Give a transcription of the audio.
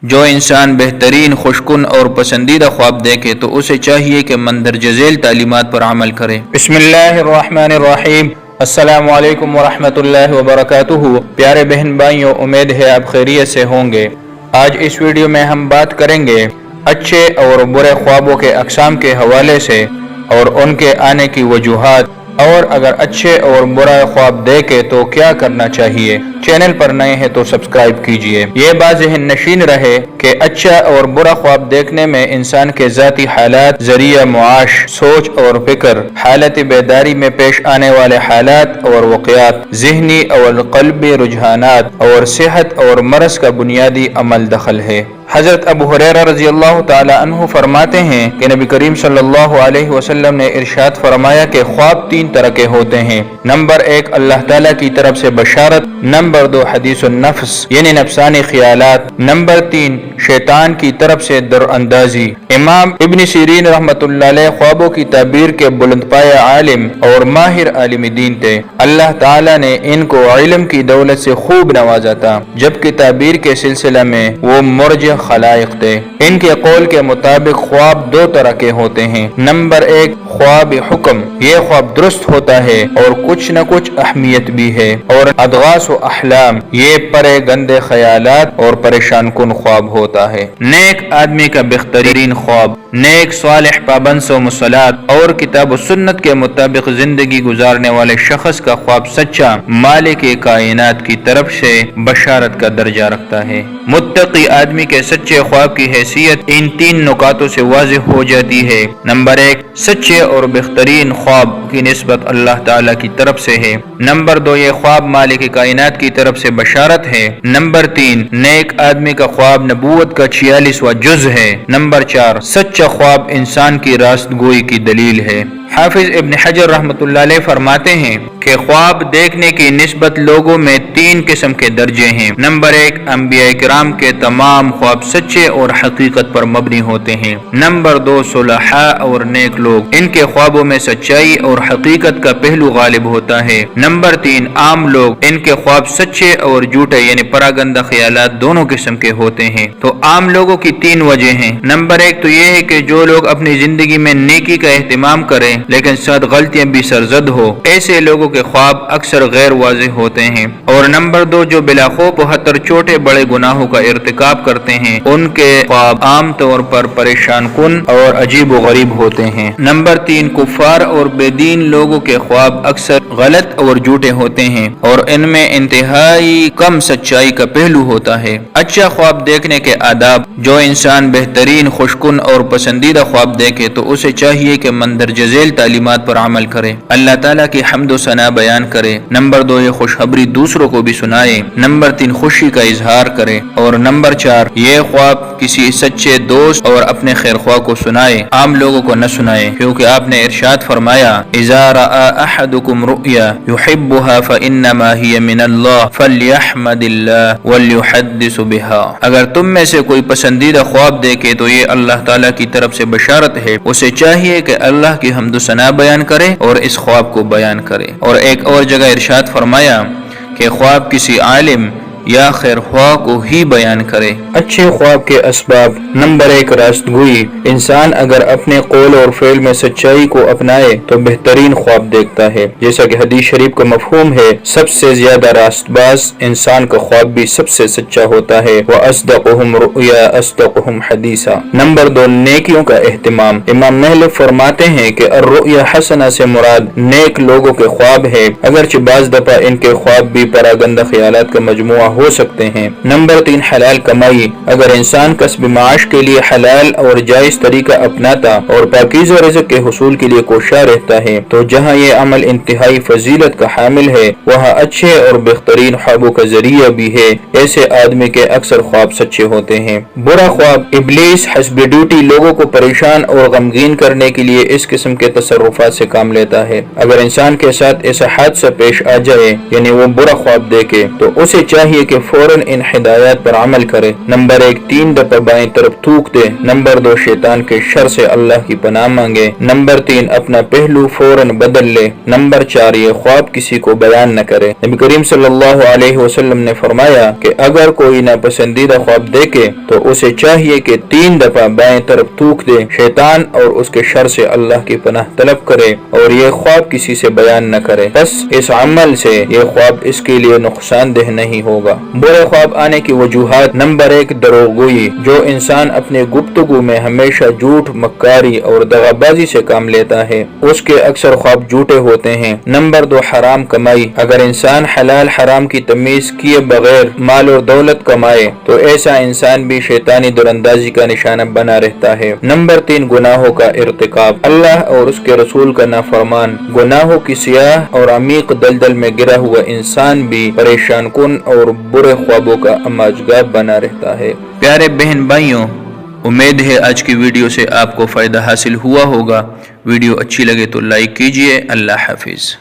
جو انسان بہترین، خوشکن اور پسندیدہ خواب دیکھے تو اسے چاہیے کہ مندرجہ ذیل تعلیمات پر عمل کرے۔ بسم اللہ الرحمن الرحیم۔ السلام علیکم ورحمۃ اللہ وبرکاتہ۔ پیارے بہن بھائیوں، امید ہے آپ خیریت سے ہوں گے۔ آج اس ویڈیو میں ہم بات کریں گے اچھے اور برے خوابوں کے اقسام کے حوالے سے اور ان کے آنے کی وجوہات، اور اگر اچھے اور برا خواب دیکھے تو کیا کرنا چاہیے۔ چینل پر نئے ہیں تو سبسکرائب کیجئے۔ یہ بات ذہن نشین رہے کہ اچھا اور برا خواب دیکھنے میں انسان کے ذاتی حالات، ذریعہ معاش، سوچ اور فکر، حالت بیداری میں پیش آنے والے حالات اور واقعات، ذہنی اور قلبی رجحانات اور صحت اور مرض کا بنیادی عمل دخل ہے۔ حضرت ابو ہریرہ رضی اللہ تعالی عنہ فرماتے ہیں کہ نبی کریم صلی اللہ علیہ وسلم نے ارشاد فرمایا کہ خواب تین طرح کے ہوتے ہیں۔ نمبر 1 اللہ تعالیٰ کی طرف سے بشارت، نمبر 2 حدیث النفس یعنی نفسانی خیالات، نمبر 3 شیطان کی طرف سے دراندازی۔ امام ابن سیرین رحمۃ اللہ علیہ خوابوں کی تعبیر کے بلند پایہ عالم اور ماہر عالم دین تھے۔ اللہ تعالیٰ نے ان کو علم کی دولت سے خوب نوازا تھا، جبکہ تعبیر کے سلسلہ میں وہ مرجع خلائق تھے۔ ان کے قول کے مطابق خواب دو طرح کے ہوتے ہیں۔ نمبر 1 خواب حکم، یہ خواب درست ہوتا ہے اور کچھ نہ کچھ اہمیت بھی ہے، اور ادغاث و احلام، یہ پرے گندے خیالات اور پریشان کن خواب ہوتا ہے۔ نیک آدمی کا بہترین خواب، نیک صالح پابند صوم و صلاۃ اور کتاب و سنت کے مطابق زندگی گزارنے والے شخص کا خواب سچا مالک کائنات کی طرف سے بشارت کا درجہ رکھتا ہے۔ متقی آدمی کے سچے خواب کی حیثیت ان تین نکاتوں سے واضح ہو جاتی ہے۔ نمبر 1 سچے اور بہترین خواب کی نسبت اللہ تعالیٰ کی طرف سے ہے۔ نمبر 2 یہ خواب مالک کائنات کی طرف سے بشارت ہے۔ نمبر 3 نیک آدمی کا خواب نبوت کا 46واں جز ہے۔ نمبر 4 سچا خواب انسان کی راست گوئی کی دلیل ہے۔ حافظ ابن حجر رحمۃ اللہ علیہ فرماتے ہیں کہ خواب دیکھنے کی نسبت لوگوں میں 3 قسم کے درجے ہیں۔ نمبر 1 انبیاء کرام کے تمام خواب سچے اور حقیقت پر مبنی ہوتے ہیں۔ نمبر 2 صلحاء اور نیک لوگ، ان کے خوابوں میں سچائی اور حقیقت کا پہلو غالب ہوتا ہے۔ نمبر 3 عام لوگ، ان کے خواب سچے اور جھوٹے یعنی پراگندہ خیالات دونوں قسم کے ہوتے ہیں۔ تو عام لوگوں کی 3 وجہ ہیں۔ نمبر 1 تو یہ ہے کہ جو لوگ اپنی زندگی میں نیکی کا اہتمام کریں لیکن ساتھ غلطیاں بھی سرزد ہو، ایسے لوگوں کے خواب اکثر غیر واضح ہوتے ہیں۔ اور نمبر 2 جو بلا خوف و خطر چھوٹے بڑے گناہوں کا ارتکاب کرتے ہیں، ان کے خواب عام طور پر پریشان کن اور عجیب و غریب ہوتے ہیں۔ نمبر 3 کفار اور بے دین لوگوں کے خواب اکثر غلط اور جھوٹے ہوتے ہیں اور ان میں انتہائی کم سچائی کا پہلو ہوتا ہے۔ اچھا خواب دیکھنے کے آداب، جو انسان بہترین، خوشکن اور پسندیدہ خواب دیکھے تو اسے چاہیے کہ مندرجہ ذیل تعلیمات پر عمل کرے، اللہ تعالیٰ کی حمد و ثنا بیان کرے۔ نمبر 2 یہ خوشخبری دوسروں کو بھی سنائے۔ نمبر 3 خوشی کا اظہار کرے، اور نمبر 4 یہ خواب کسی سچے دوست اور اپنے خیر خواہ کو سنائے، عام لوگوں کو نہ سنائے، کیونکہ آپ نے ارشاد فرمایا اذا رأى احدكم رؤيا يحبها فانما هي من الله فليحمد الله وليحدث بها۔ اگر تم میں سے کوئی پسندیدہ خواب دیکھے تو یہ اللہ تعالیٰ کی طرف سے بشارت ہے، اسے چاہیے کہ اللہ کی حمد و ثنا بیان کرے اور اس خواب کو بیان کرے۔ اور ایک اور جگہ ارشاد فرمایا کہ خواب کسی عالم یا خیر خواہ کو ہی بیان کرے۔ اچھے خواب کے اسباب، نمبر 1 راست گوئی، انسان اگر اپنے قول اور فعل میں سچائی کو اپنائے تو بہترین خواب دیکھتا ہے، جیسا کہ حدیث شریف کا مفہوم ہے سب سے زیادہ راست باز انسان کا خواب بھی سب سے سچا ہوتا ہے۔ وَأَصْدَقُهُمْ رُؤْيَا أَصْدَقُهُمْ حَدِيثًا۔ نمبر 2 نیکیوں کا اہتمام، امام مہلک فرماتے ہیں کہ الرؤیا حسنہ سے مراد نیک لوگوں کے خواب ہے، اگرچہ بعض دفعہ ان کے خواب بھی پراگندہ خیالات کا مجموعہ ہو سکتے ہیں۔ نمبر 3 حلال کمائی، اگر انسان کسب معاش کے لیے حلال اور جائز طریقہ اپناتا اور پاکیزہ رزق کے حصول کے لیے کوشاں رہتا ہے تو جہاں یہ عمل انتہائی فضیلت کا حامل ہے وہاں اچھے اور بہترین خوابوں کا ذریعہ بھی ہے۔ ایسے آدمی کے اکثر خواب سچے ہوتے ہیں۔ برا خواب، ابلیس حسب ڈیوٹی لوگوں کو پریشان اور غمگین کرنے کے لیے اس قسم کے تصرفات سے کام لیتا ہے۔ اگر انسان کے ساتھ ایسا حادثہ پیش آ جائے یعنی وہ برا خواب دیکھے تو اسے چاہیے کہ فوراً ان ہدایات پر عمل کرے۔ نمبر 1 3 دفعہ بائیں طرف تھوک دے۔ نمبر 2 شیطان کے شر سے اللہ کی پناہ مانگے۔ نمبر 3 اپنا پہلو فوراً بدل لے۔ نمبر 4 یہ خواب کسی کو بیان نہ کرے۔ نبی کریم صلی اللہ علیہ وسلم نے فرمایا کہ اگر کوئی ناپسندیدہ خواب دیکھے تو اسے چاہیے کہ 3 دفعہ بائیں طرف تھوک دے، شیطان اور اس کے شر سے اللہ کی پناہ طلب کرے اور یہ خواب کسی سے بیان نہ کرے، بس اس عمل سے یہ خواب اس کے لیے نقصان دہ نہیں ہوگا۔ برے خواب آنے کی وجوہات: نمبر 1 دروغ گوئی، جو انسان اپنے گفتگو میں ہمیشہ جھوٹ، مکاری اور دغا بازی سے کام لیتا ہے اس کے اکثر خواب جھوٹے ہوتے ہیں۔ نمبر 2 حرام کمائی، اگر انسان حلال حرام کی تمیز کیے بغیر مال اور دولت کمائے تو ایسا انسان بھی شیطانی دراندازی کا نشانہ بنا رہتا ہے۔ نمبر 3 گناہوں کا ارتکاب، اللہ اور اس کے رسول کا نافرمان، گناہوں کی سیاہ اور عمیق دلدل میں گرا ہوا انسان بھی پریشان کن اور برے خوابوں کا اماجگاہ بنا رہتا ہے۔ پیارے بہن بھائیوں، امید ہے آج کی ویڈیو سے آپ کو فائدہ حاصل ہوا ہوگا۔ ویڈیو اچھی لگے تو لائک کیجئے۔ اللہ حافظ۔